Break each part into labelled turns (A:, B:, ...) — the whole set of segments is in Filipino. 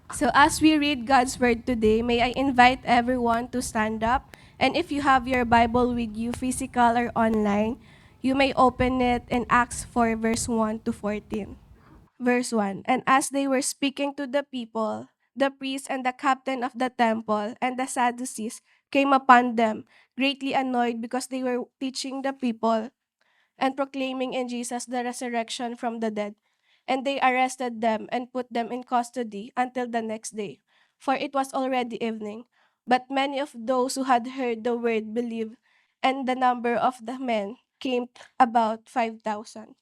A: So as we read God's word today, may I invite everyone to stand up. And if you have your Bible with you, physical or online, you may open it in Acts 4, verse 1 to 14. Verse 1. And as they were speaking to the people, the priests and the captain of the temple and the Sadducees came upon them, greatly annoyed because they were teaching the people and proclaiming in Jesus the resurrection from the dead. And they arrested them and put them in custody until the next day, for it was already evening. But many of those who had heard the word believed, and the number of the men came about 5,000.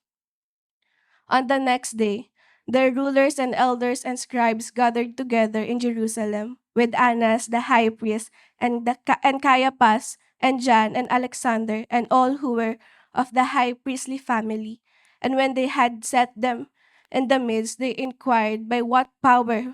A: On the next day, the rulers and elders and scribes gathered together in Jerusalem with Annas the high priest and Caiaphas and John and Alexander and all who were of the high priestly family. And when they had set them in the midst, they inquired, by what power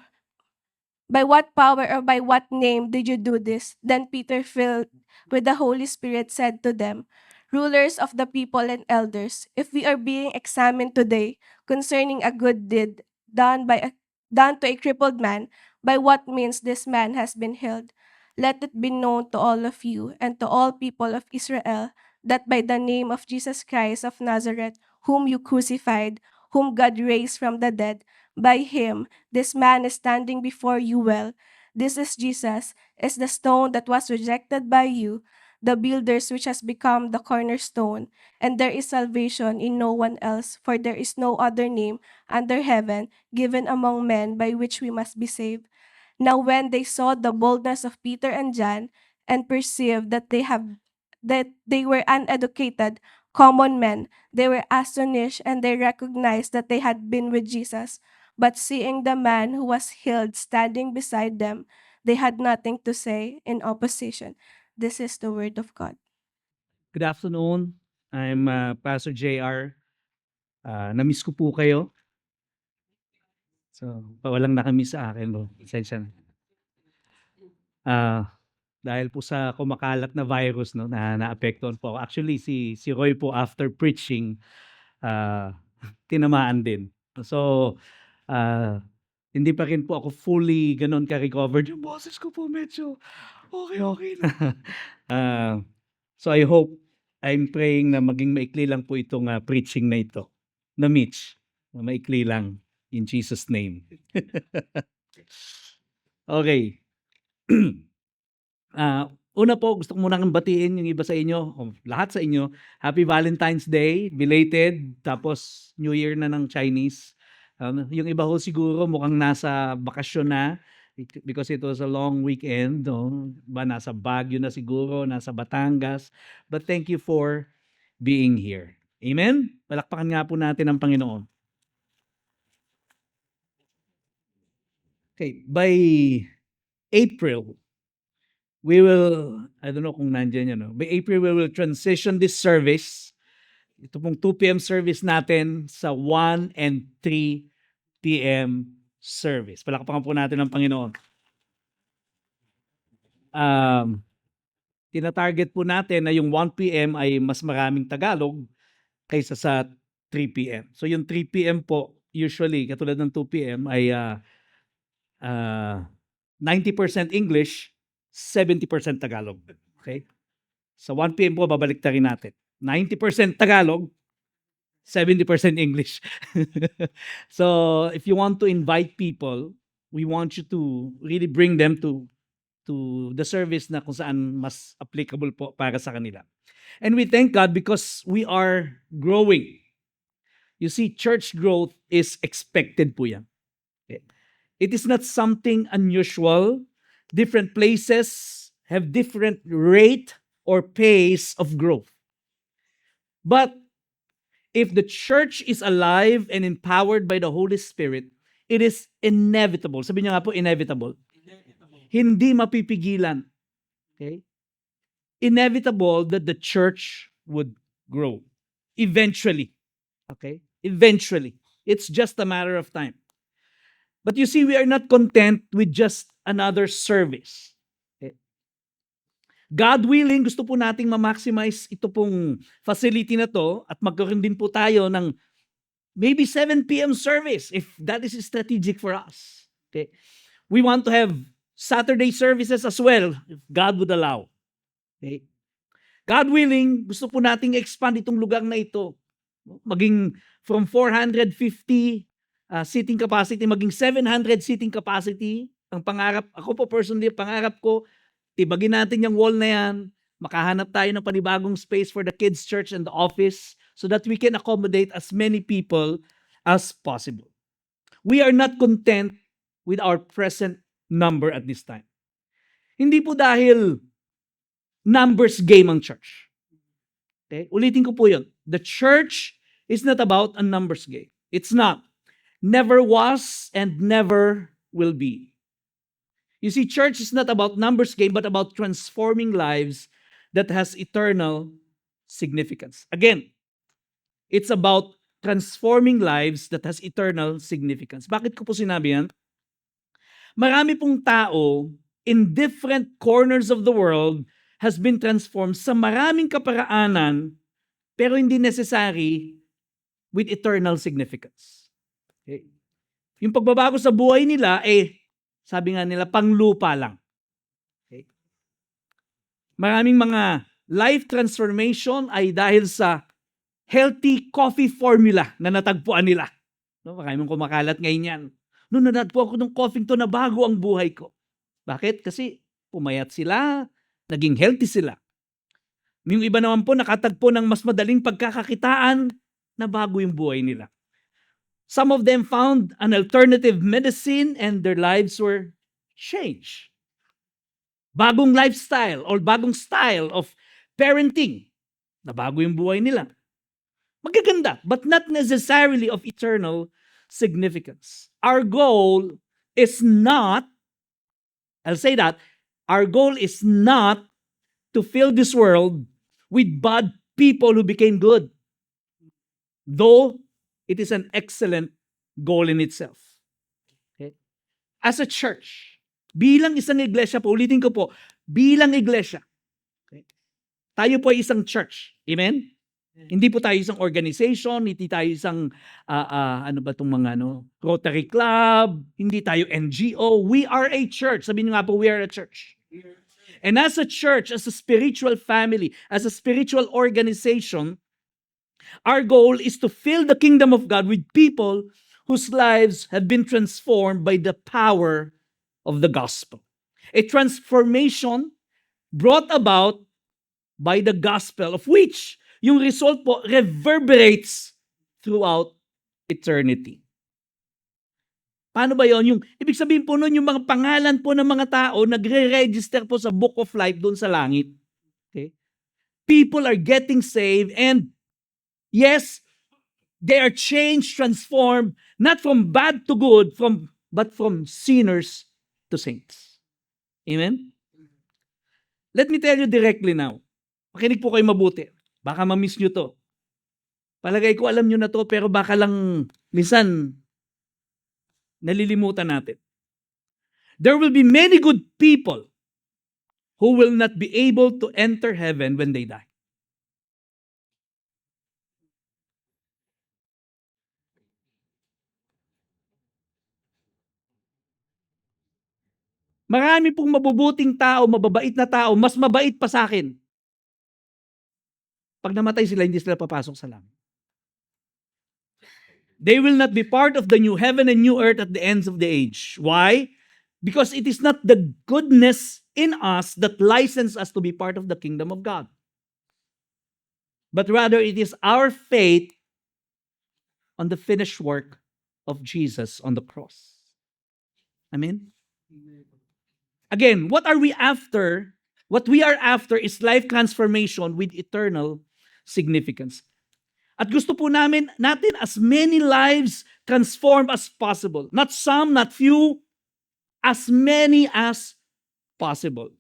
A: or by what name did you do this? Then Peter, filled with the Holy Spirit, said to them, rulers of the people and elders, if we are being examined today concerning a good deed done to a crippled man, by what means this man has been healed, let it be known to all of you and to all people of Israel that by the name of Jesus Christ of Nazareth, whom you crucified, whom God raised from the dead, by him this man is standing before you well. This is Jesus, is the stone that was rejected by you, the builders, which has become the cornerstone. And there is salvation in no one else, for there is no other name under heaven given among men by which we must be saved. Now when they saw the boldness of Peter and John, and perceived that they were uneducated, common men, they were astonished, and they recognized that they had been with Jesus. But seeing the man who was healed standing beside them, they had nothing to say in opposition. This is the word of God.
B: Good afternoon. I'm Pastor JR. Na-miss ko po kayo. So, walang nakamiss sa akin. No? Pasensya na. Ah, dahil po sa kumakalat na virus no, na naapektuhan po ako. Actually, si Roy po after preaching, ah, tinamaan din. So, ah, hindi pa rin po ako fully ganun ka-recovered. Yung boses ko po medyo okay na. Ah, so I hope, I'm praying na maging maikli lang po itong preaching na ito. Na Mitch, na maikli lang in Jesus name. Okay. Una po gusto ko munang batiin yung iba sa inyo, o lahat sa inyo, Happy Valentine's Day, belated, tapos New Year na ng Chinese. Yung iba ho siguro mukhang nasa bakasyon na because it was a long weekend, no? Ba nasa Baguio na siguro, nasa Batangas. But thank you for being here. Amen? Palakpakan nga po natin ang Panginoon. Okay, by April, we will, I don't know kung nandiyan yan, no? By April, we will transition this service. Ito pong 2 p.m. service natin sa 1 and 3 p.m. service. Palakpakan po natin ang Panginoon. Tina-target po natin na yung 1 p.m. ay mas maraming Tagalog kaysa sa 3 p.m. So yung 3 p.m. po, usually, katulad ng 2 p.m. ay 90% English, 70% Tagalog. Okay? Sa 1 p.m. po, babalik rin natin. 90% Tagalog, 70% English. So, if you want to invite people, we want you to really bring them to the service na kung saan mas applicable po para sa kanila. And we thank God because we are growing. You see, church growth is expected po yan. Okay? It is not something unusual. Different places have different rate or pace of growth. But if the church is alive and empowered by the Holy Spirit, it is inevitable. Sabi niya nga po, inevitable. Hindi mapipigilan. Okay? Inevitable that the church would grow. Eventually. Okay? Eventually. It's just a matter of time. But you see, we are not content with just another service. Okay? God willing, gusto po nating ma-maximize ito pong facility na to at magkaroon din po tayo ng maybe 7 p.m. service if that is strategic for us. Okay? We want to have Saturday services as well, if God would allow. Okay? God willing, gusto po nating expand itong lugar na ito. Maging from 450 seating capacity, maging 700 seating capacity. Ang pangarap, ako po personally, pangarap ko, tibagin natin yung wall na yan, makahanap tayo ng panibagong space for the kids' church and the office so that we can accommodate as many people as possible. We are not content with our present number at this time. Hindi po dahil numbers game ang church. Okay? Ulitin ko po yun. The church is not about a numbers game. It's not. Never was and never will be. You see, church is not about numbers game, but about transforming lives that has eternal significance. Again, it's about transforming lives that has eternal significance. Bakit ko po sinabi yan? Marami pong tao in different corners of the world has been transformed sa maraming kaparaanan, pero hindi necessary with eternal significance. Okay? Yung pagbabago sa buhay nila, sabi nga nila, panglupa lang. Okay? Maraming mga life transformation ay dahil sa healthy coffee formula na natagpuan nila. No, maraming kumakalat ngayon yan. Noon natagpo ako ng coffee to na bago ang buhay ko. Bakit? Kasi pumayat sila, naging healthy sila. Yung iba naman po nakatagpo ng mas madaling pagkakakitaan na bago yung buhay nila. Some of them found an alternative medicine and their lives were changed. Bagong lifestyle or bagong style of parenting na bago yung buhay nila. Magaganda, but not necessarily of eternal significance. Our goal is not, I'll say that, our goal is not to fill this world with bad people who became good. Though it is an excellent goal in itself. Okay? As a church, bilang isang iglesia po, ulitin ko po, bilang iglesia, okay? Tayo po ay isang church. Amen? Hindi po tayo isang organization, hindi tayo isang, Rotary Club, hindi tayo NGO. We are a church. Sabihin niyo nga po, we are a church. And as a church, as a spiritual family, as a spiritual organization, our goal is to fill the kingdom of God with people whose lives have been transformed by the power of the gospel. A transformation brought about by the gospel, of which yung result po reverberates throughout eternity. Paano ba yon? Yung ibig sabihin po nun, yung mga pangalan po ng mga tao nagre-register po sa Book of Life doon sa langit. Okay? People are getting saved and yes, they are changed, transformed, not from bad to good, but from sinners to saints. Amen? Let me tell you directly now. Makinig po kayo mabuti. Baka ma-miss nyo to. Palagay ko alam nyo na to, pero baka lang minsan nalilimutan natin. There will be many good people who will not be able to enter heaven when they die. Marami pong mabubuting tao, mababait na tao, mas mabait pa sa akin. Pag namatay sila, hindi sila papasok sa langit. They will not be part of the new heaven and new earth at the ends of the age. Why? Because it is not the goodness in us that license us to be part of the kingdom of God. But rather, it is our faith on the finished work of Jesus on the cross. Amen? Again, what are we after? What we are after is life transformation with eternal significance. At gusto po natin as many lives transformed as possible. Not some, not few, as many as possible.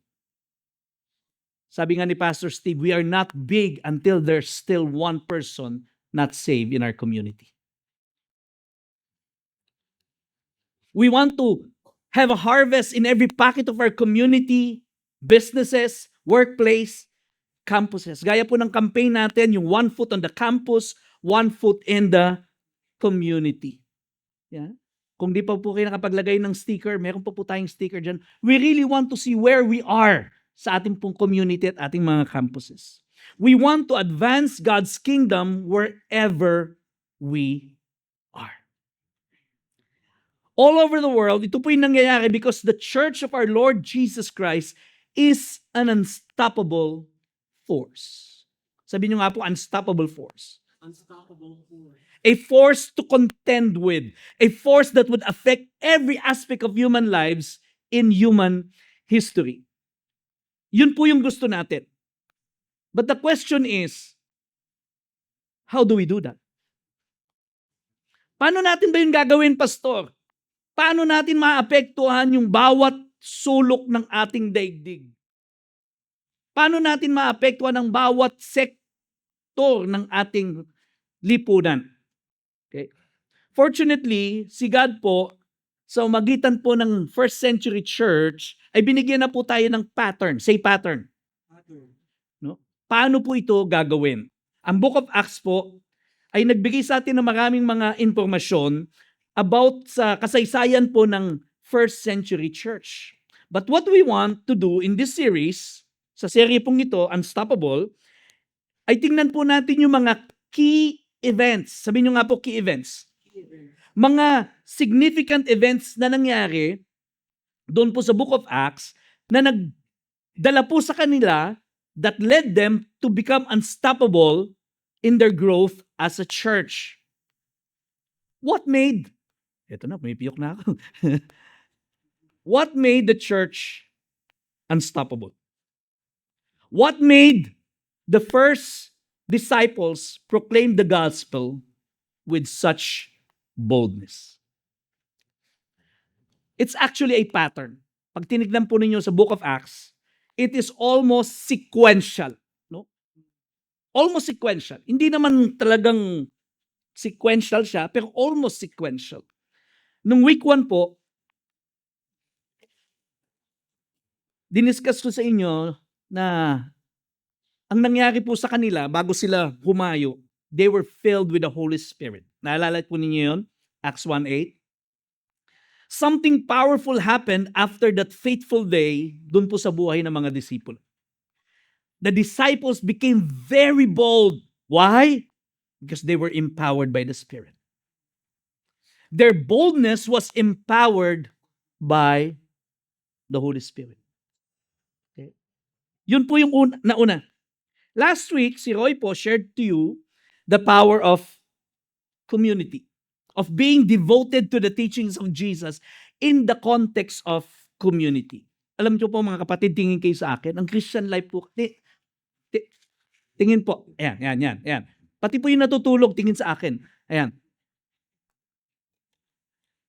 B: Sabi nga ni Pastor Steve, we are not big until there's still one person not saved in our community. We want to have a harvest in every pocket of our community, businesses, workplace, campuses. Gaya po ng campaign natin, yung 1 foot on the campus, 1 foot in the community. Yeah? Kung di pa po kayo nakapaglagay ng sticker, meron pa po tayong sticker dyan. We really want to see where we are sa ating pong community at ating mga campuses. We want to advance God's kingdom wherever we are. All over the world, ito po yung nangyayari because the Church of our Lord Jesus Christ is an unstoppable force. Sabi nyo nga po, unstoppable force. A force to contend with. A force that would affect every aspect of human lives in human history. Yun po yung gusto natin. But the question is, how do we do that? Paano natin ba yung gagawin, Pastor? Paano natin maapektuhan yung bawat sulok ng ating daigdig? Paano natin maapektuhan ang bawat sektor ng ating lipunan? Okay. Fortunately, si God po, sa magitan po ng first century church, ay binigyan na po tayo ng pattern. Say pattern. No? Paano po ito gagawin? Ang Book of Acts po ay nagbigay sa atin ng maraming mga informasyon about sa kasaysayan po ng first century church. But what we want to do in this series, sa serye pong ito, Unstoppable, ay tingnan po natin yung mga key events. Sabihin nyo nga po, key events. Mga significant events na nangyari doon po sa Book of Acts na nagdala po sa kanila that led them to become unstoppable in their growth as a church. What made, eto na, may piyok na ako. What made the church unstoppable? What made the first disciples proclaim the gospel with such boldness? It's actually a pattern. Pag tinignan po ninyo sa Book of Acts, it is almost sequential. No? Almost sequential. Hindi naman talagang sequential siya, pero almost sequential. Nung week 1 po, diniscuss ko sa inyo na ang nangyari po sa kanila bago sila humayo, they were filled with the Holy Spirit. Naalala po ninyo yun? Acts 1:8. Something powerful happened after that fateful day dun po sa buhay ng mga disipulo. The disciples became very bold. Why? Because they were empowered by the Spirit. Their boldness was empowered by the Holy Spirit. Okay? Yun po yung nauna. Last week, si Roy po shared to you the power of community, of being devoted to the teachings of Jesus in the context of community. Alam niyo po mga kapatid, tingin kayo sa akin, ang Christian life po, tingin po, ayan. Pati po yung natutulog, tingin sa akin. Ayan.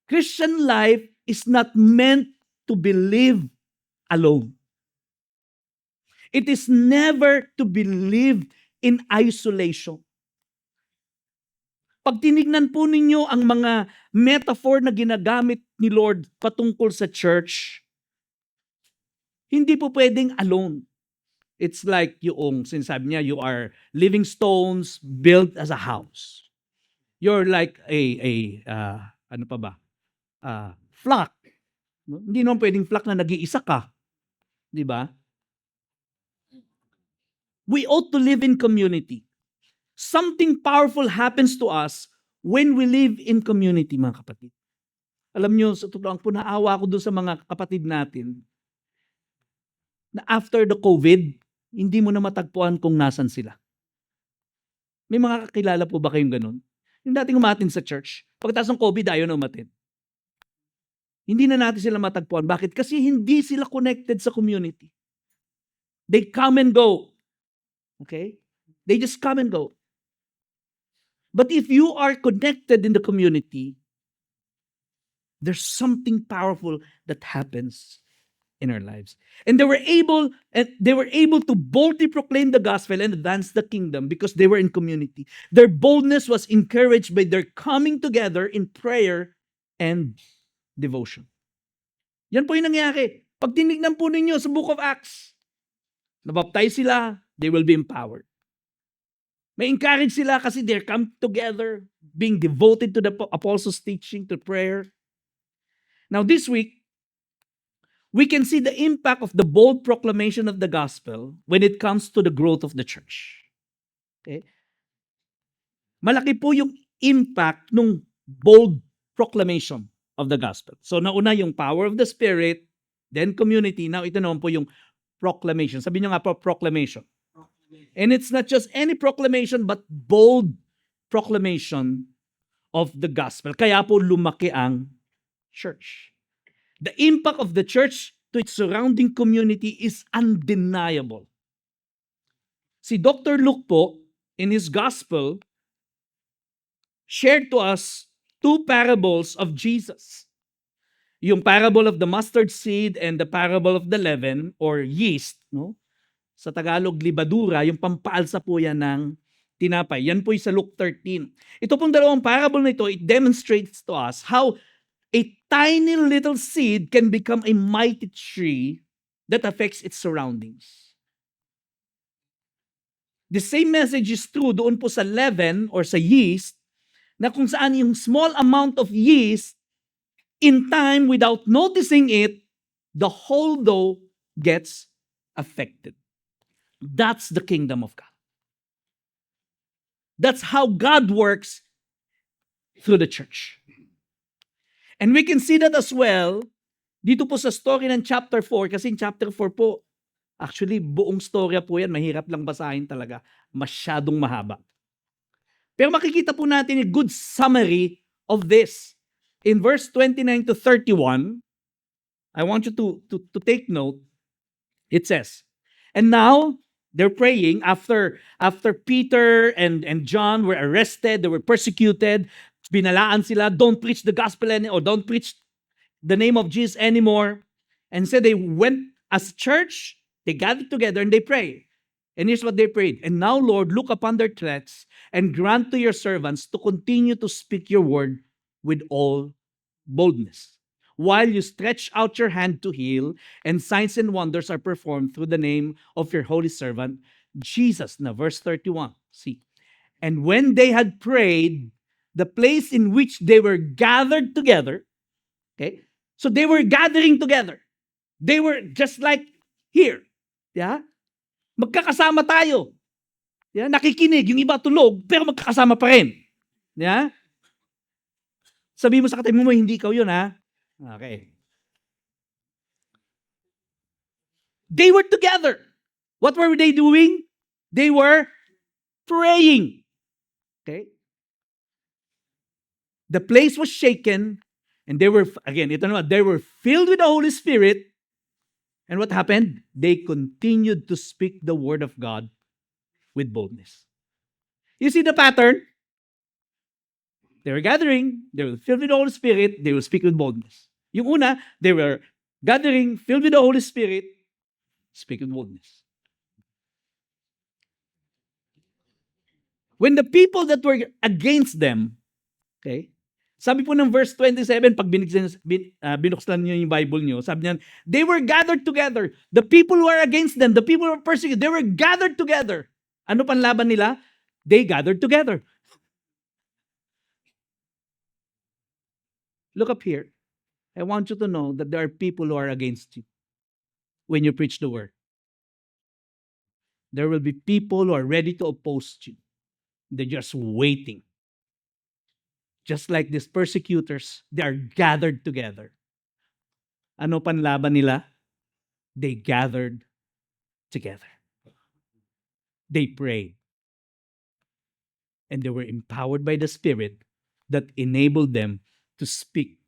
B: Christian life is not meant to be lived alone. It is never to be lived in isolation. Pag tinignan po ninyo ang mga metaphor na ginagamit ni Lord patungkol sa church, hindi po pwedeng alone. It's like yung sinasabi niya, you are living stones built as a house. You're like flock. Hindi naman pwedeng flock na nag-iisa ka. Di ba? We ought to live in community. Something powerful happens to us when we live in community, mga kapatid. Alam nyo, sa totoo po, naawa ko doon sa mga kapatid natin na after the COVID, hindi mo na matagpuan kung nasan sila. May mga kakilala po ba kayong ganun? Yung dating umatin sa church, pagkatapos ng COVID, ayaw na umatin. Hindi na natin sila matagpuan. Bakit? Kasi hindi sila connected sa community. They come and go. Okay? They just come and go. But if you are connected in the community, there's something powerful that happens in our lives. And they were able to boldly proclaim the gospel and advance the kingdom because they were in community. Their boldness was encouraged by their coming together in prayer and devotion. Yan po yung nangyari. Pag tinignan po ninyo sa Book of Acts, nabaptize sila, they will be empowered. May encourage sila kasi they're come together, being devoted to the apostles' teaching, to prayer. Now this week, we can see the impact of the bold proclamation of the gospel when it comes to the growth of the church. Okay? Malaki po yung impact ng bold proclamation of the gospel. So nauna yung power of the Spirit, then community. Now ito naman po yung proclamation. Sabi nyo nga po, proclamation. And it's not just any proclamation, but bold proclamation of the gospel. Kaya po lumaki ang church. The impact of the church to its surrounding community is undeniable. Si Dr. Luke po, in his gospel, shared to us two parables of Jesus. Yung parable of the mustard seed and the parable of the leaven or yeast, no? Sa Tagalog, libadura, yung pampaalsa po yan ng tinapay. Yan po yung sa Luke 13. Ito pong dalawang parable na ito, it demonstrates to us how a tiny little seed can become a mighty tree that affects its surroundings. The same message is true doon po sa leaven or sa yeast, na kung saan yung small amount of yeast, in time, without noticing it, the whole dough gets affected. That's the kingdom of God. That's how God works through the church. And we can see that as well dito po sa story ng chapter 4, kasi in chapter 4 po, actually buong storya po yan, mahirap lang basahin talaga, masyadong mahaba. Pero makikita po natin a good summary of this. In verse 29 to 31, I want you to take note. It says, and now they're praying after Peter and John were arrested, they were persecuted, binalaan sila, don't preach the gospel or don't preach the name of Jesus anymore. And so they went as church, they gathered together and they prayed. And here's what they prayed. And now, Lord, look upon their threats and grant to your servants to continue to speak your word with all boldness, while you stretch out your hand to heal, and signs and wonders are performed through the name of your holy servant, Jesus. Now, verse 31, see. And when they had prayed, the place in which they were gathered together, okay, so they were gathering together. They were just like here, yeah? Magkakasama tayo. Yeah? Nakikinig, yung iba tulog, pero magkakasama pa rin. Yeah? Sabi mo sa katabi mo, hindi ikaw yun, ha? Okay. They were together. What were they doing? They were praying. Okay? The place was shaken, and they were, again, ito naman, they were filled with the Holy Spirit. And what happened? They continued to speak the word of God with boldness. You see the pattern? They were gathering, they were filled with the Holy Spirit, they will speak with boldness. Yung una, they were gathering, filled with the Holy Spirit, speak with boldness. When the people that were against them, okay, sabi po ng verse 27, pag binuksan niyo yung Bible niyo, sabi niyan, they were gathered together. The people who are against them, the people who are persecuted, they were gathered together. Ano panlaban nila? They gathered together. Look up here. I want you to know that there are people who are against you when you preach the word. There will be people who are ready to oppose you. They're just waiting. Just like these persecutors, they are gathered together. Ano panlaban nila? They gathered together. They prayed. And they were empowered by the Spirit that enabled them to speak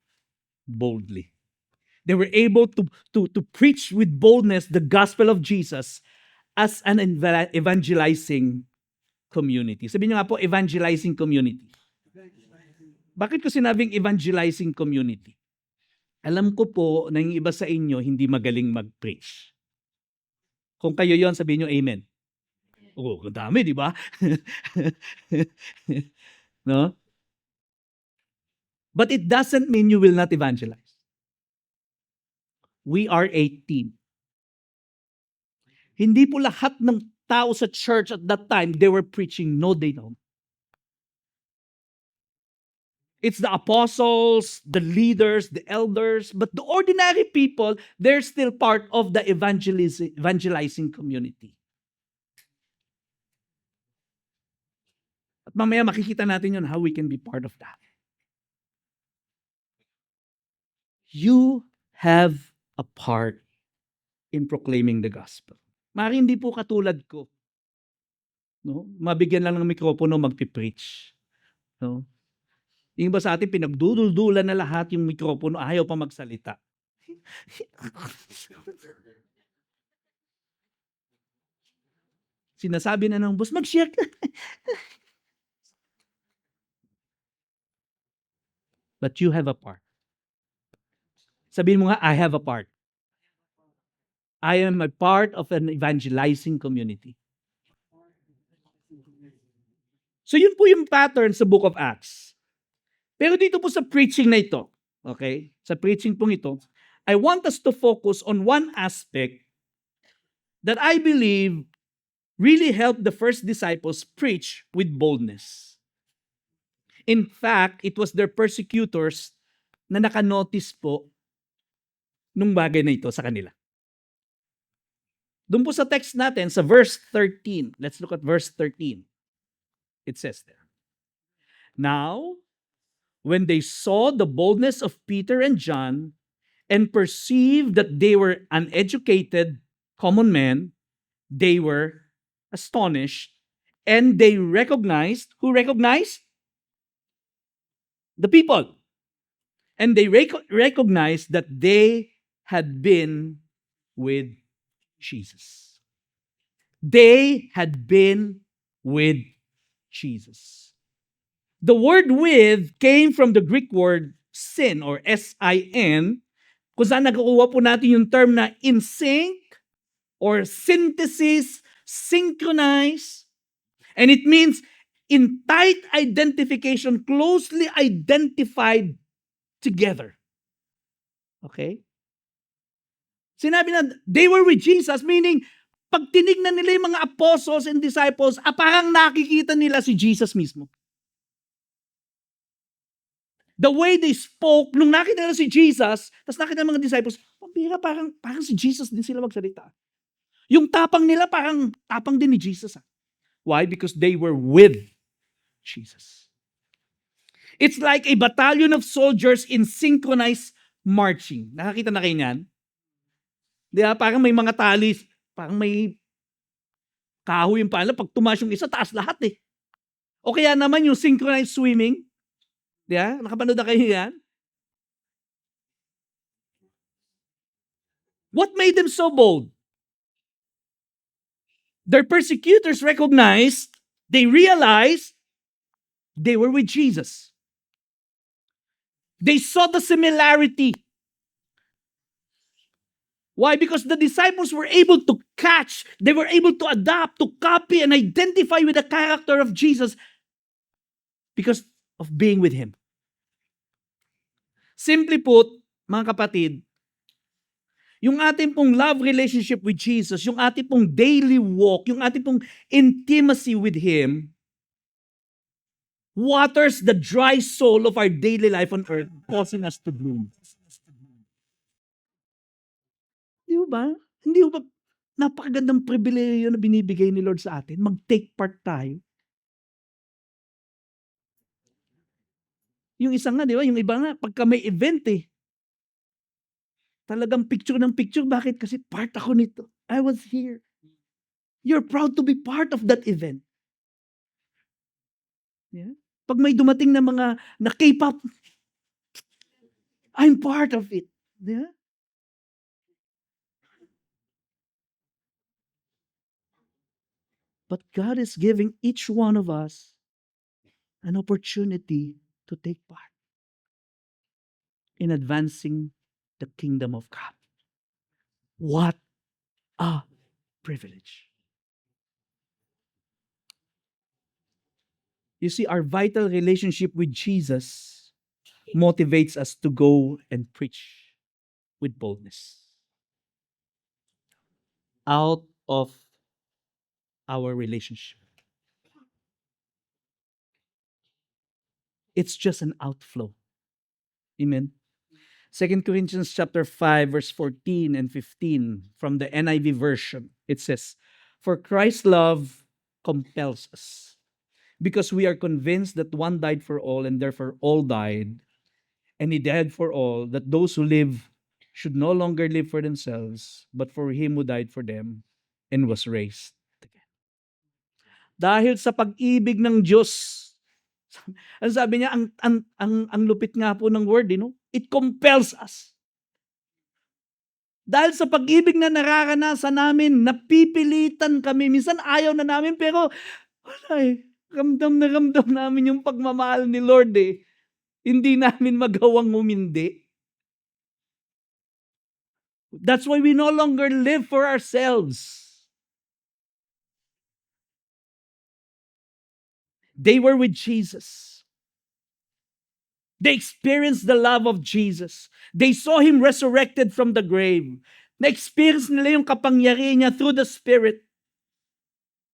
B: boldly. They were able to preach with boldness the gospel of Jesus as an evangelizing community. Sabihin niyo nga po, evangelizing community. Bakit ko sinabing evangelizing community? Alam ko po na yung iba sa inyo hindi magaling mag-preach. Kung kayo yon, sabihin niyo amen. Oh, dami, di ba? No? But it doesn't mean you will not evangelize. We are a team. Hindi po lahat ng tao sa church at that time, they were preaching. No, they don't. It's the apostles, the leaders, the elders, but the ordinary people, they're still part of the evangelizing community. At mamaya makikita natin yun, how we can be part of that. You have a part in proclaiming the gospel. Mari hindi po katulad ko. No? Mabigyan lang ng mikropono, magpipreach. No? Yung iba sa atin, pinagduduldulan na lahat yung mikropono, ayaw pa magsalita. Sinasabi na ng boss, mag-share ka. But you have a part. Sabihin mo nga, I have a part. I am a part of an evangelizing community. So yun po yung pattern sa Book of Acts. Pero dito po sa preaching na ito, okay? Sa preaching pong ito, I want us to focus on one aspect that I believe really helped the first disciples preach with boldness. In fact, it was their persecutors na nakanotice po nung bagay na ito sa kanila. Doon po sa text natin, sa verse 13. Let's look at verse 13. It says there, "Now, when they saw the boldness of Peter and John and perceived that they were uneducated common men, they were astonished, and they recognized," who recognized? The people. And they recognized that they had been with Jesus. They had been with Jesus. The word with came from the Greek word sin or S-I-N, kung saan nagkukuha po natin yung term na in sync or synthesis, synchronize. And it means in tight identification, closely identified together. Okay? Sinabi na, they were with Jesus, meaning, pag tinignan nila yung mga apostles and disciples, parang nakikita nila si Jesus mismo. The way they spoke, nung nakita nila si Jesus, tapos nakita ng mga disciples, pambira, parang si Jesus din sila magsalita. Yung tapang nila, parang tapang din ni Jesus. Why? Because they were with Jesus. It's like a battalion of soldiers in synchronized marching. Nakakita na kayo niyan? Di ba? Parang may mga tali, parang may kahoy yung pala. Pag tumaas yung isa, taas lahat eh. O kaya naman yung synchronized swimming. Di ba? Nakapanood na kayo yan? What made them so bold? Their persecutors recognized, they realized, they were with Jesus. They saw the similarity. Why? Because the disciples were able to catch, they were able to adapt, to copy, and identify with the character of Jesus because of being with Him. Simply put, mga kapatid, yung ating pong love relationship with Jesus, yung ating pong daily walk, yung ating pong intimacy with Him, waters the dry soul of our daily life on earth, causing us to bloom. Di ba? Hindi ba napakagandang pribileyo na binibigay ni Lord sa atin? Mag-take part tayo. Yung isa nga, di ba? Yung iba nga, pagka may event eh, talagang picture ng picture. Bakit? Kasi part ako nito. I was here. You're proud to be part of that event. Yeah? Pag may dumating na mga na K-pop, I'm part of it. Yeah? But God is giving each one of us an opportunity to take part in advancing the kingdom of God. What a privilege. You see, our vital relationship with Jesus motivates us to go and preach with boldness out of our relationship. It's just an outflow. Amen. 2 Corinthians chapter 5, verse 14 and 15 from the NIV version. It says, "For Christ's love compels us, because we are convinced that one died for all, and therefore all died. And he died for all, that those who live should no longer live for themselves, but for him who died for them and was raised again." Dahil sa pag-ibig ng Diyos, ang sabi niya, ang lupit nga po ng word, it compels us. Dahil sa pag-ibig na nararanasan namin, napipilitan kami. Minsan ayaw na namin, pero wala eh. Ramdam na ramdam namin yung pagmamahal ni Lord eh. Hindi namin magawang umindi. That's why we no longer live for ourselves. They were with Jesus. They experienced the love of Jesus. They saw Him resurrected from the grave. Na-experience nila yung kapangyarihan niya through the Spirit.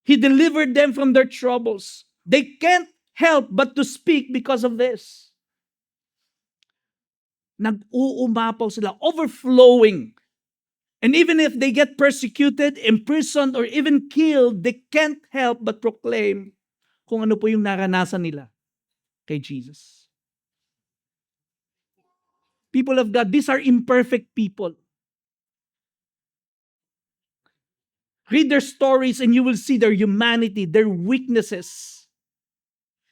B: He delivered them from their troubles. They can't help but to speak because of this. Nag-uumapaw sila, overflowing. And even if they get persecuted, imprisoned, or even killed, they can't help but proclaim kung ano po yung naranasan nila kay Jesus. People of God, these are imperfect people. Read their stories and you will see their humanity, their weaknesses.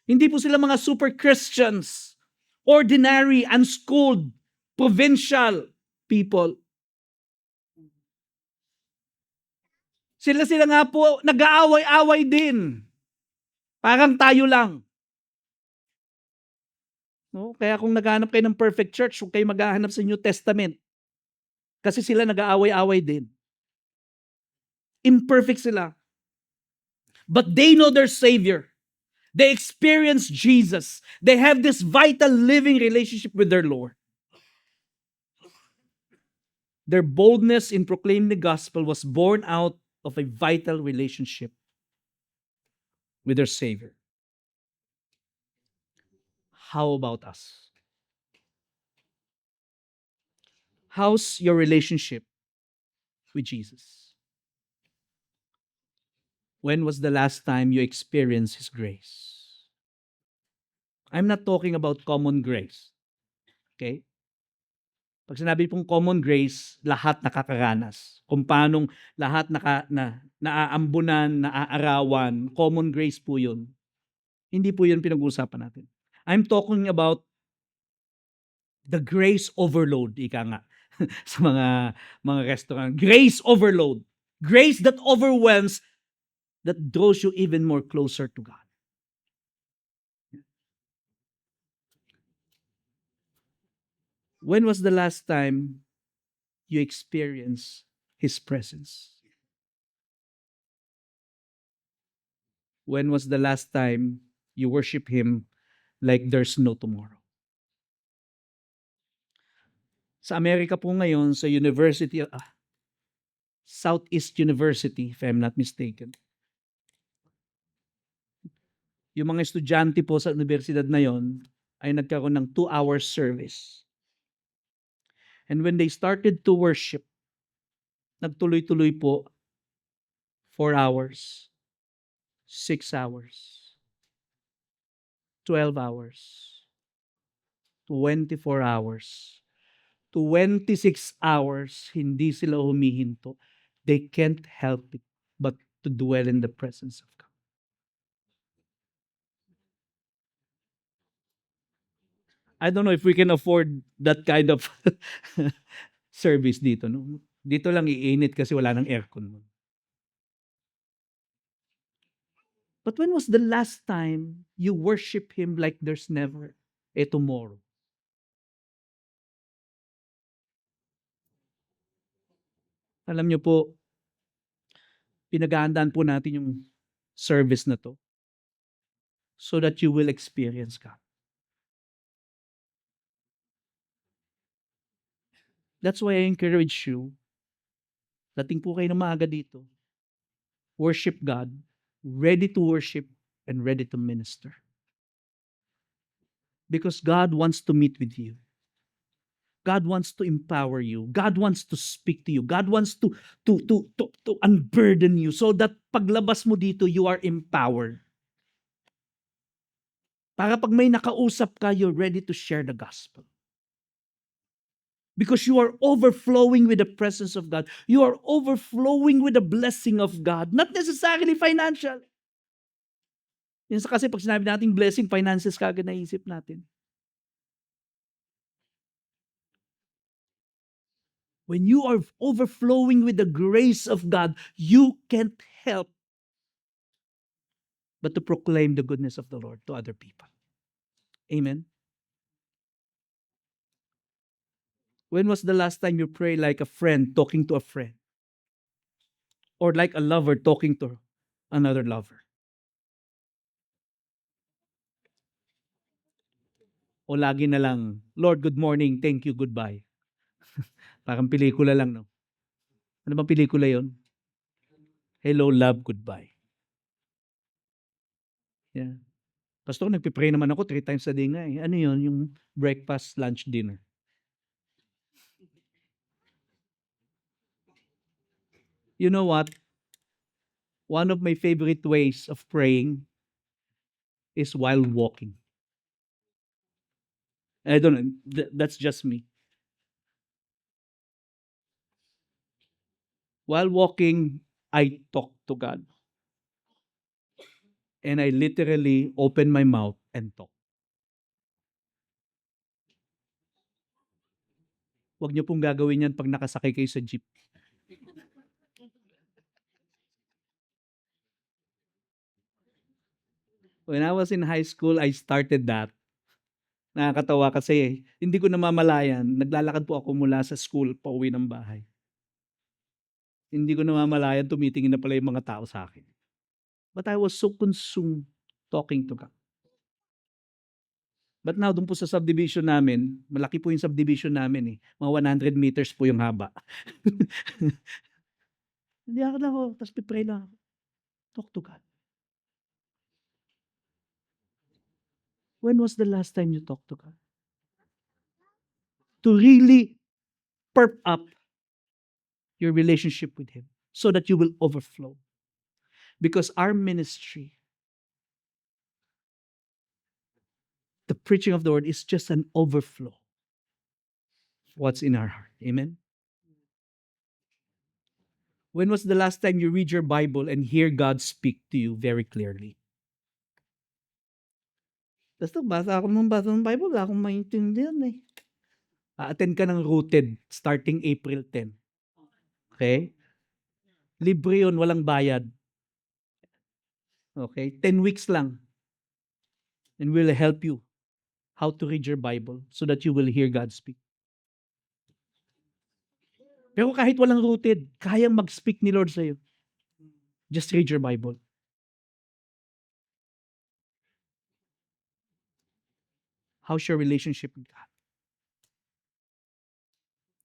B: Hindi po sila mga super Christians, ordinary, unschooled, provincial people. Sila nga po, nag-aaway-away din. Parang tayo lang. No? Kaya kung naghahanap kayo ng perfect church, huwag kayo maghahanap sa New Testament. Kasi sila nag-aaway-away din. Imperfect sila. But they know their Savior. They experience Jesus. They have this vital living relationship with their Lord. Their boldness in proclaiming the gospel was born out of a vital relationship with their Savior. How about us? How's your relationship with Jesus? When was the last time you experienced His grace? I'm not talking about common grace. Okay? Pag sinabi pong common grace, lahat nakakaranas. Kung paanong lahat naaambunan, naaarawan, common grace po yun. Hindi po yun pinag-uusapan natin. I'm talking about the grace overload, ika nga, sa mga restaurant. Grace overload. Grace that overwhelms, that draws you even more closer to God. When was the last time you experienced His presence? When was the last time you worship Him like there's no tomorrow? Sa Amerika po ngayon, sa University, Southeast University, if I'm not mistaken, yung mga estudyante po sa universidad na yon ay nagkaroon ng 2-hour service. And when they started to worship, nagtuloy-tuloy po 4 hours, 6 hours, 12 hours, 24 hours, 26 hours, hindi sila humihinto. They can't help it but to dwell in the presence of God. I don't know if we can afford that kind of service dito. No? Dito lang iinit kasi wala nang aircon. But when was the last time you worship Him like there's never a tomorrow? Alam niyo po, pinaghahandaan po natin yung service na to so that you will experience God. That's why I encourage you, dating po kayo ng maaga dito, worship God, ready to worship and ready to minister. Because God wants to meet with you. God wants to empower you. God wants to speak to you. God wants to unburden you so that paglabas mo dito, you are empowered. Para pag may nakausap ka, you're ready to share the gospel. Because you are overflowing with the presence of God. You are overflowing with the blessing of God. Not necessarily financial. Yan kasi pag sinabi natin blessing, finances kagad naisip natin. When you are overflowing with the grace of God, you can't help but to proclaim the goodness of the Lord to other people. Amen. When was the last time you prayed like a friend talking to a friend? Or like a lover talking to another lover? O lagi na lang, Lord, good morning, thank you, goodbye. Parang pelikula lang, no? Ano bang pelikula yon? Hello, love, goodbye. Yeah. Pastor, nagpipray naman ako 3 times a day nga eh. Ano yun? Yung breakfast, lunch, dinner. You know what? One of my favorite ways of praying is while walking. I don't know. That's just me. While walking, I talk to God. And I literally open my mouth and talk. Huwag niyo pong gagawin yan pag nakasakay kayo sa jeep. When I was in high school, I started that. Nakakatawa kasi hindi ko namamalayan, naglalakad po ako mula sa school pauwi ng bahay. Hindi ko namamalayan, tumitingin na pala yung mga tao sa akin. But I was so consumed talking to God. But now, doon po sa subdivision namin, malaki po yung subdivision namin eh. Mga 100 meters po yung haba. Hindi ako lang ako, tapos pipray lang ako. Talk to God. When was the last time you talked to God? To really perp up your relationship with Him so that you will overflow. Because our ministry, the preaching of the word is just an overflow of what's in our heart. Amen? When was the last time you read your Bible and hear God speak to you very clearly? Basta basa ako ng Bible, wala akong maintindihan eh. A-attend ka ng Rooted starting April 10. Okay? Libre yun, walang bayad. Okay? 10 weeks lang. And we'll help you how to read your Bible so that you will hear God speak. Pero kahit walang Rooted, kayang mag-speak ni Lord sa'yo. Just read your Bible. How's your relationship with God?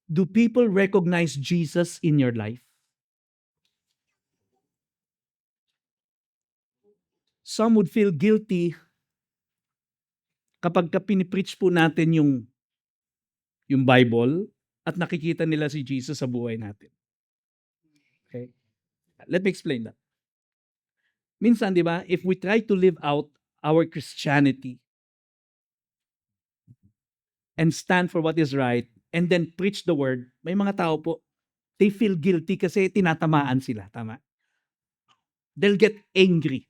B: Do people recognize Jesus in your life? Some would feel guilty kapag pinipreach po natin yung Bible at nakikita nila si Jesus sa buhay natin. Okay? Let me explain that. Minsan, di ba, if we try to live out our Christianity and stand for what is right and then preach the word, may mga tao po, they feel guilty kasi tinatamaan sila. Tama? They'll get angry.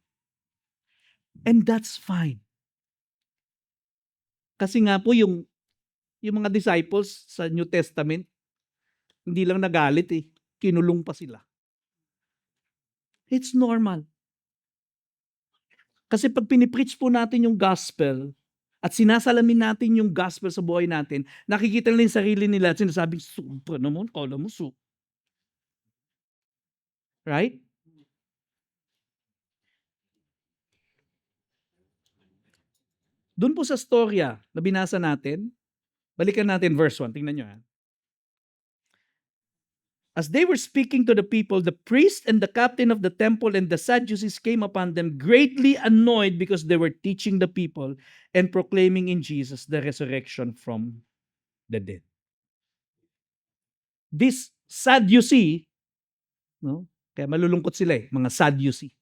B: And that's fine. Kasi nga po yung mga disciples sa New Testament, hindi lang nagalit eh, kinulong pa sila. It's normal. Kasi pag pinipreach po natin yung gospel at sinasalamin natin yung gospel sa buhay natin, nakikita nila yung sarili nila at sinasabing, super naman, kala mo so. Right? Doon po sa storya na binasa natin, balikan natin verse 1. Tingnan nyo ha. As they were speaking to the people, the priest and the captain of the temple and the Sadducees came upon them, greatly annoyed because they were teaching the people and proclaiming in Jesus the resurrection from the dead. This Sadducee, no? Kaya malulungkot sila mga Sadducee.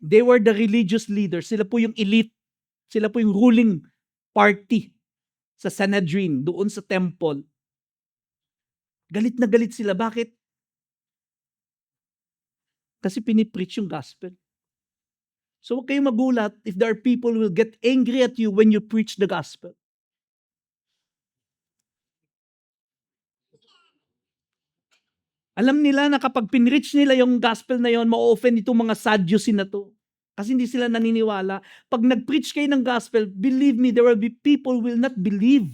B: They were the religious leaders. Sila po yung elite. Sila po yung ruling party sa Sanhedrin, doon sa temple. Galit na galit sila. Bakit? Kasi pinipreach yung gospel. So huwag kayong magulat if there are people who will get angry at you when you preach the gospel. Alam nila na kapag pinreach nila yung gospel na yon, ma-offend itong mga Sadducee na to. Kasi hindi sila naniniwala. Pag nag-preach kayo ng gospel, believe me, there will be people who will not believe.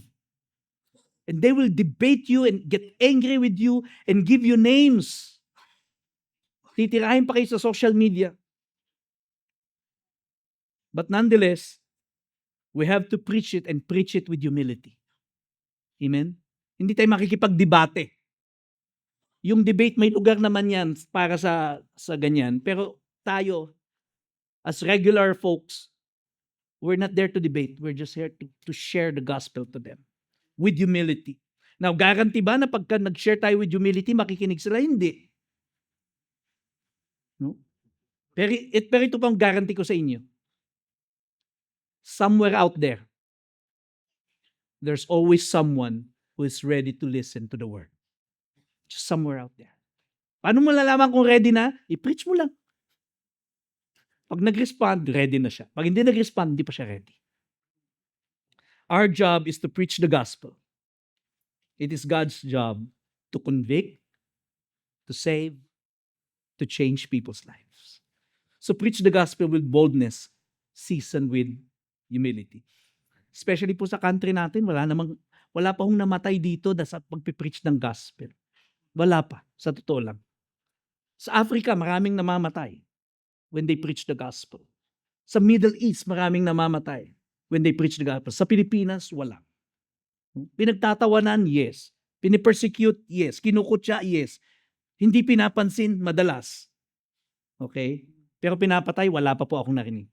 B: And they will debate you and get angry with you and give you names. Titirahin pa kayo sa social media. But nonetheless, we have to preach it and preach it with humility. Amen? Hindi tayo makikipagdebate. Yung debate, may lugar naman yan para sa ganyan. Pero tayo, as regular folks, we're not there to debate. We're just here to share the gospel to them with humility. Now, guarantee ba na pagka nag-share tayo with humility, makikinig sila? Hindi. No? Pero ito pang guarantee ko sa inyo. Somewhere out there, there's always someone who is ready to listen to the word. Just somewhere out there. Paano mo lalaman kung ready na? I-preach mo lang. Pag nag-respond, ready na siya. Pag hindi nag-respond, hindi pa siya ready. Our job is to preach the gospel. It is God's job to convict, to save, to change people's lives. So preach the gospel with boldness, seasoned with humility. Especially po sa country natin, wala pa hong namatay dito sa pagpipreach ng gospel. Wala pa, sa totoo lang. Sa Africa, maraming namamatay when they preach the gospel. Sa Middle East, maraming namamatay when they preach the gospel. Sa Pilipinas, wala. Pinagtatawanan, yes. Pinipersecute, yes. Kinukutya, yes. Hindi pinapansin, madalas. Okay? Pero pinapatay, wala pa po akong narinig.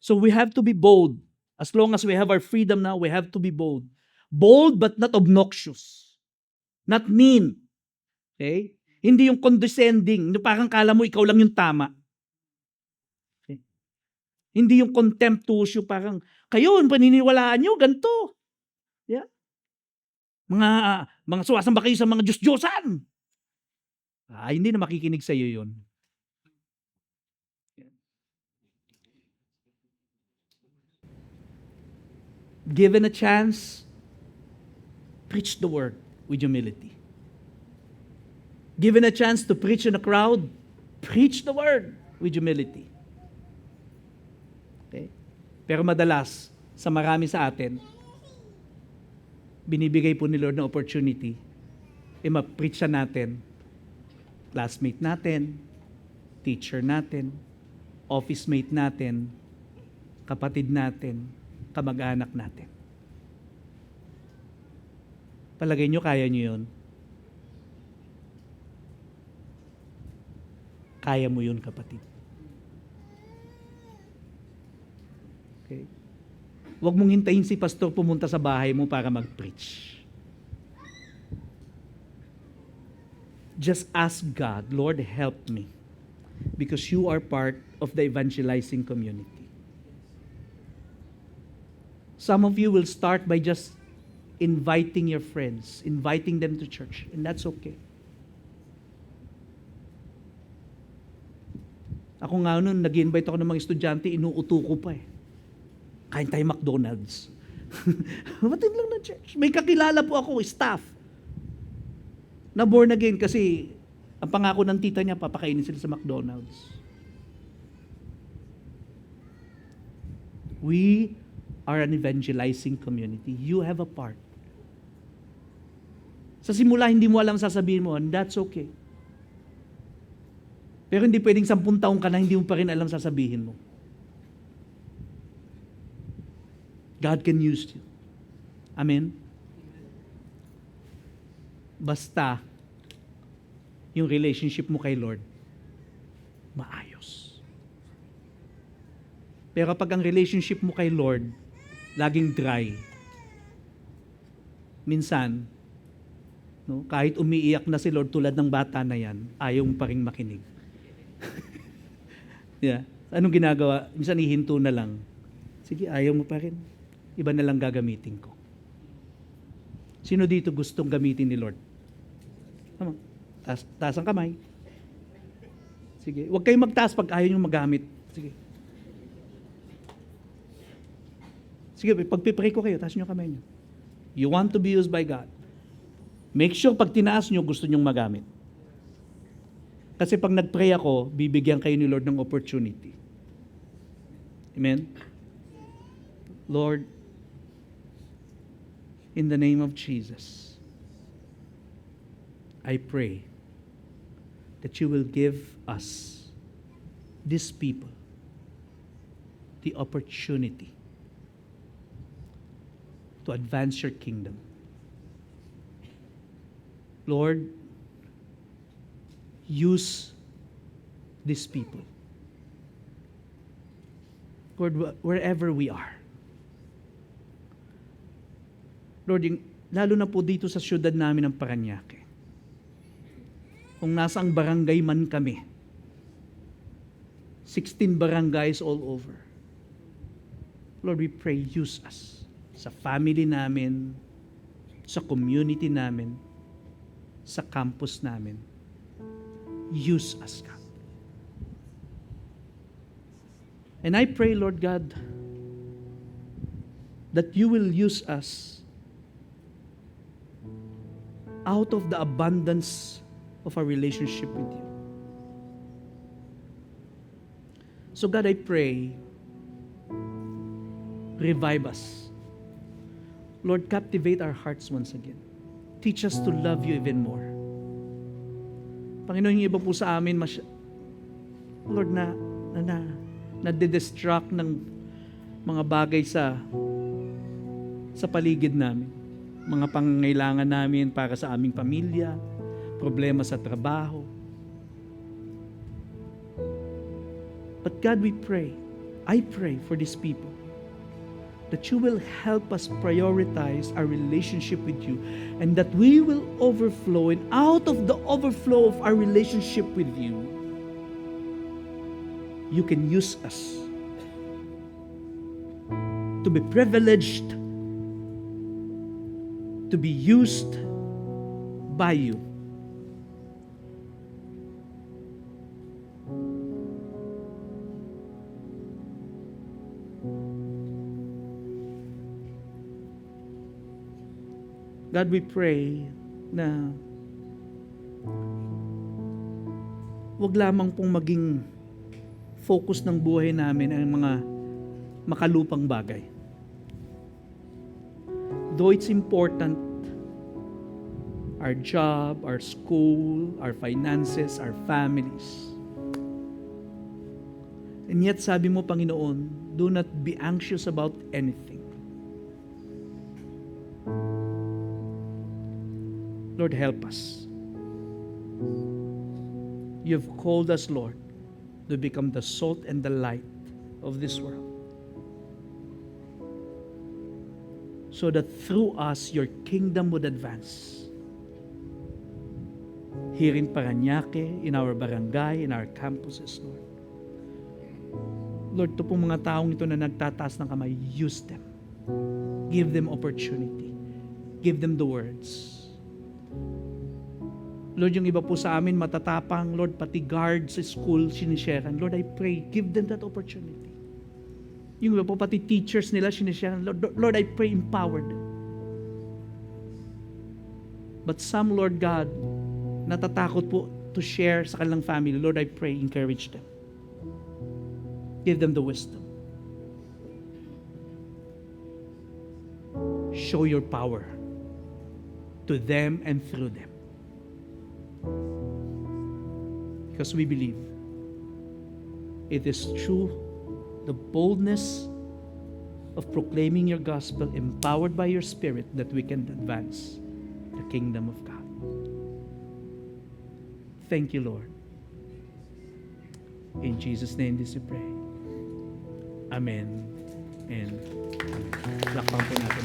B: So we have to be bold. As long as we have our freedom now, we have to be bold. Bold but not obnoxious. Not mean. Okay? Hindi yung condescending. Parang kala mo ikaw lang yung tama. Okay? Hindi yung contemptuous, yung parang, kayo, paniniwalaan nyo, ganito. Yeah? Mga suwasamba kayo sa mga Diyos-Diyosan. Hindi na makikinig sa iyo yun. Given a chance, preach the word with humility. Given a chance to preach in a crowd, preach the word with humility. Okay? Pero madalas, sa marami sa atin, binibigay po ni Lord na opportunity, ma-preach natin, classmate natin, teacher natin, office mate natin, kapatid natin, kamag-anak natin. Palagay nyo, kaya nyo yun? Kaya mo yun, kapatid. Okay? Huwag mong hintayin si pastor pumunta sa bahay mo para mag-preach. Just ask God, Lord, help me. Because you are part of the evangelizing community. Some of you will start by just inviting your friends, inviting them to church, and that's okay. Ako nga noon, nag-invite ako ng mga estudyante, inuuto ko pa eh. Kain tayo McDonald's. Matid lang na church. May kakilala po ako, staff, na born again kasi ang pangako ng tita niya, papakainin sila sa McDonald's. We are an evangelizing community. You have a part. Sa simula, hindi mo alam sasabihin mo, and that's okay. Pero hindi pwedeng 10 taong ka na hindi mo pa rin alam sasabihin mo. God can use you. Amen? Basta, yung relationship mo kay Lord, maayos. Pero kapag ang relationship mo kay Lord, laging dry, minsan, no, kahit umiiyak na si Lord tulad ng bata na yan, ayaw mo pa rin makinig. Yeah. Anong ginagawa? Minsan ihinto na lang. Sige, ayaw mo pa rin. Iba na lang gagamitin ko. Sino dito gustong gamitin ni Lord? Tama. Taas ang kamay. Sige. Huwag kayong magtaas pag ayaw nyo magamit. Sige. Sige, pagpipray ko kayo, taas nyo kamay nyo. You want to be used by God. Make sure pag tinaas nyo, gusto nyong magamit. Kasi pag nag-pray ako, bibigyan kayo ni Lord ng opportunity. Amen? Lord, in the name of Jesus, I pray that you will give us, these people, the opportunity to advance your kingdom. Lord, use these people. Lord, wherever we are. Lord, lalo na po dito sa syudad namin ng Parañaque. Kung nasa ang barangay man kami, 16 barangays all over. Lord, we pray, use us sa family namin, sa community namin, sa campus namin. Use us, God. And I pray, Lord God, that you will use us out of the abundance of our relationship with you. So God, I pray, revive us. Lord, captivate our hearts once again. Teach us to love you even more. Panginoon, yung iba po sa amin, Lord, nade-distract ng mga bagay sa paligid namin. Mga pangangailangan namin para sa aming pamilya, problema sa trabaho. But God, we pray, I pray for these people, that you will help us prioritize our relationship with you, and that we will overflow, and out of the overflow of our relationship with you, you can use us to be privileged, to be used by you. God, we pray na wag lamang pong maging focus ng buhay namin ang mga makalupang bagay. Though it's important, our job, our school, our finances, our families. And yet, sabi mo, Panginoon, do not be anxious about anything. Lord, help us. You have called us, Lord, to become the salt and the light of this world. So that through us, your kingdom would advance. Here in Parañaque, in our barangay, in our campuses, Lord. Lord, ito pong mga taong ito na nagtataas ng kamay, use them. Give them opportunity. Give them the words. Lord, yung iba po sa amin matatapang, Lord, pati guard sa school, sinisharean. Lord, I pray, give them that opportunity. Yung iba po pati teachers nila, sinisharean. Lord, I pray, empower them. But some, Lord God, natatakot po to share sa kanilang family. Lord, I pray, encourage them. Give them the wisdom. Show your power to them and through them. Because we believe it is through the boldness of proclaiming your gospel, empowered by your Spirit, that we can advance the kingdom of God. Thank you, Lord. In Jesus' name this we pray. Amen. And lakpan po natin.